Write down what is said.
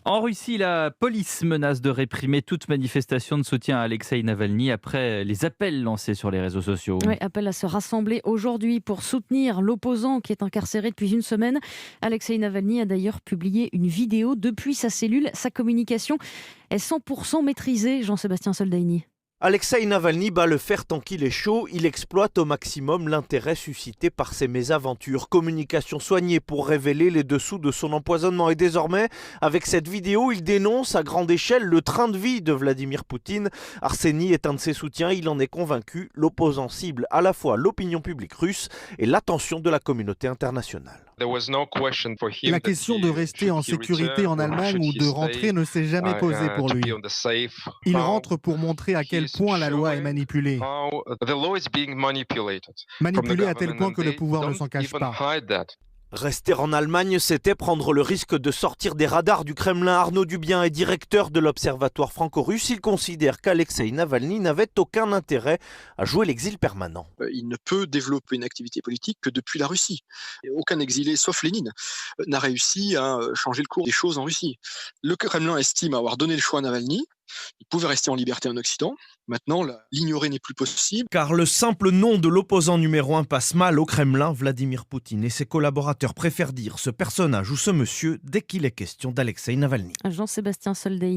En Russie, la police menace de réprimer toute manifestation de soutien à Alexeï Navalny après les appels lancés sur les réseaux sociaux. Oui, appel à se rassembler aujourd'hui pour soutenir l'opposant qui est incarcéré depuis une semaine. Alexeï Navalny a d'ailleurs publié une vidéo depuis sa cellule. Sa communication est 100% maîtrisée, Jean-Sébastien Soldaini. Alexeï Navalny bat le fer tant qu'il est chaud, il exploite au maximum l'intérêt suscité par ses mésaventures. Communication soignée pour révéler les dessous de son empoisonnement et désormais, avec cette vidéo, il dénonce à grande échelle le train de vie de Vladimir Poutine. Arseny est un de ses soutiens, il en est convaincu, l'opposant cible à la fois l'opinion publique russe et l'attention de la communauté internationale. La question de rester en sécurité en Allemagne ou de rentrer ne s'est jamais posée pour lui. Il rentre pour montrer à quel point la loi est manipulée. Manipulée à tel point que le pouvoir ne s'en cache pas. Rester en Allemagne, c'était prendre le risque de sortir des radars du Kremlin. Arnaud Dubien est directeur de l'Observatoire franco-russe. Il considère qu'Alexeï Navalny n'avait aucun intérêt à jouer l'exil permanent. Il ne peut développer une activité politique que depuis la Russie. Et aucun exilé, sauf Lénine, n'a réussi à changer le cours des choses en Russie. Le Kremlin estime avoir donné le choix à Navalny. Il pouvait rester en liberté en Occident. Maintenant, l'ignorer n'est plus possible. Car le simple nom de l'opposant numéro 1 passe mal au Kremlin. Vladimir Poutine et ses collaborateurs préfèrent dire ce personnage ou ce monsieur dès qu'il est question d'Alexeï Navalny. Jean-Sébastien Soldaini.